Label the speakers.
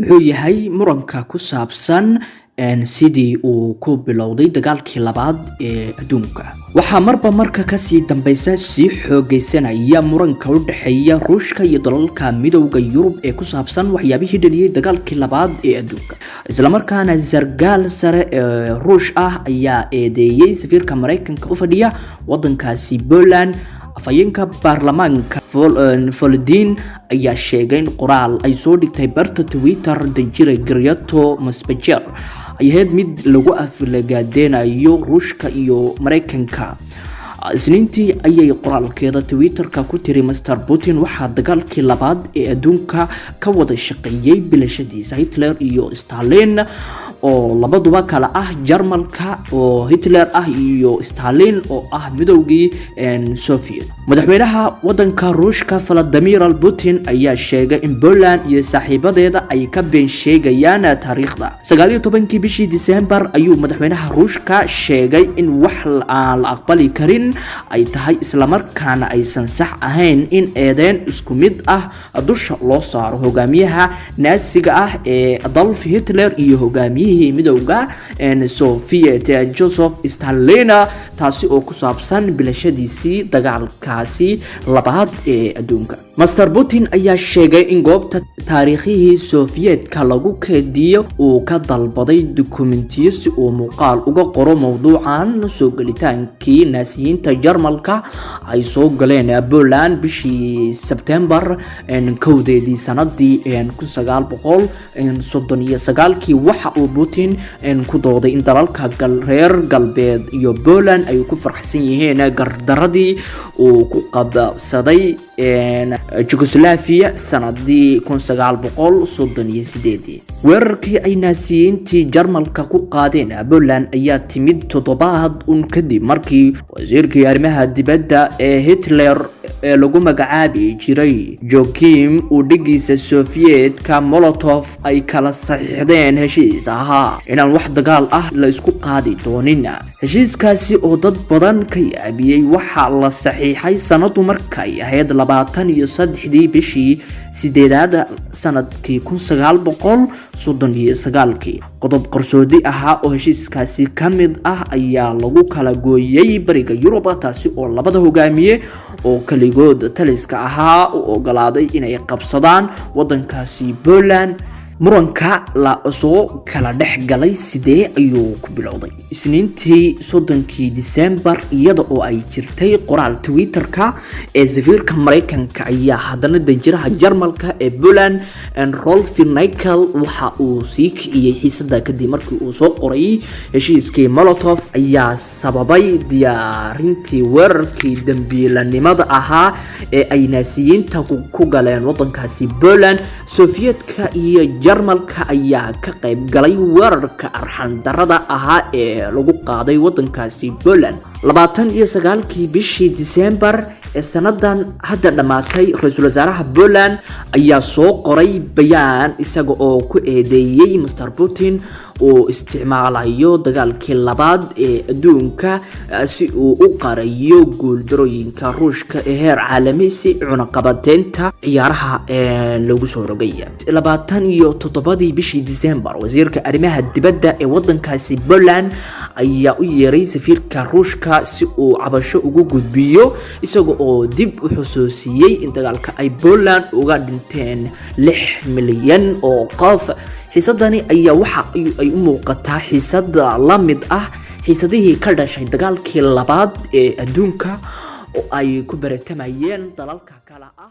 Speaker 1: muxuu yahay muranka ku saabsan sidii uu ku bilowday dagaalkii labaad ee adduunka. waxaa marba marka kasii dambaysa sii xoogaysanaya muranka u dhaxeeya Ruushka iyo dalalka midowga Yurub ee ku saabsan waxyaabihii dhaliyay dagaalkii labaad ee adduunka. isla markaana sargaal sare ee Ruush ah ayaa eedeeyay safiirka Mareykanka u fadhiya wadankaasi Poland. afayeenka baarlamaanka Volodin ayaa sheegay in qoraal ay soo dhigtay barta Twitter danjire Gryato Moskvich ay ahayd mid lagu aflagaadenayo Ruushka iyo Mareykanka. isniintii ayay qoraalkeeda Twitterka ku tiri Mr. Putin waxaa dagaalkii labaad ee adduunka ka wada shaqeeyay bilashadiisa Hitler iyo Stalin oo labaduba kala ah Jarmalka oo Hitler ah iyo Stalin oo ah midowgii Soviet. madaxweynaha wadanka Ruushka Vladimir Putin ayaa sheegay in Poland iyo saaxiibadeeda ay ka been sheegayaan taariikhda. 19 bishii December ayuu madaxweynaha Ruushka sheegay in wax aan la aqbali karin ay tahay isla markaana aysan sax ahayn in eedeyn isku mid ah dusha loo saaro hogaamiyaha naasiga ah ee Adolf Hitler iyo hogaamiyihii midowga Soviet Joseph Stalin, taasi oo ku saabsan bilashadiisii dagaalkaasi labaad ee adduunka. Mr. Putin ayaa sheegay in goobta taariikhihii Soviyetka lagu keediyo uu ka dalbaday dukumentiyo si uu muuqaal uga qoro mowduucan soo gelitaankii naasiyiinta Jarmalka ay soo galeen Poland bishii September kowdeedii sanadii 1939. waxa uu Putin ku dooday in dalalka reer galbeed iyo Poland ay ku farxsan yihiin gardaradii uu ku qabsaday Yugoslavia sanadii 1938. weerarkii ay naasiyiintii Jarmalka ku qaadeen Poland ayaa timid toddobaad kadib markii wasiirkii arrimaha dibadda ee Hitler ee lagu magacaabi jiray Joachim uu dhigiisa Sovietka Molotov ay kala saxiixdeen heshiis ahaa inaan wax dagaal ah la isku qaadi doonin. heshiiskaasi oo dad badan ka yaabiyay waxaa la saxiixay sanadu markay ahayd 23 bishii sideedaad sanadkii 1939. qodob qarsoodi ahaa oo heshiiskaasi ka mid ah ayaa lagu kala gooyay bariga Yurub, taasi oo labada hogaamiye oo kaligood taliska ahaa u ogolaaday inay qabsadaan wadankaasi Poland. muranka la soo kala dhex galay sidee ayuu ku bilowday. isniintii 30 December iyada oo ay jirtay qoraal Twitterka ee safiirka Mareykanka ayaa haddana danjiraha Jarmalka ee Poland Rolf Nickel waxa uu sii kiciyay xiisada kadib markii uu soo qoray heshiiskii Molotov ayaa sababay diyaarintii weerarkii dambiilanimada ahaa ee ay naasiyiinta ku galeen wadankaasi Poland. Sovietka iyo Jarmalka ayaa ka qayb galay weerarka arxan darada ahaa ee lagu qaaday wadankaasi Poland 29 bishii December ee sanadan hadda dhamaatay. ra'iisul wasaaraha Poland ayaa soo qoray bayaan isaga oo ku eedeeyay Mr. Putin oo isticmaalayo dagaalkii labaad ee adduunka si uu u qarayo guuldarooyinka Ruushka ee heer caalami si cunaqabateynta ciyaaraha lagu soo rogay. 27 bishii December wasiirka arrimaha dibadda ee wadankaasi Poland ayaa u yeeray safiirka Ruushka si uu cabasho ugu gudbiyo isaga oo dib u xusuusiyay in dagaalka ay Poland uga dhinteen 6 milyan oo qof. xiisadani ayaa waxa ay u muuqataa xiisada la mid ah xiisadihii ka dhashay dagaalkii labaad ee adduunka oo ay ku baratamayeen dalalka kala ah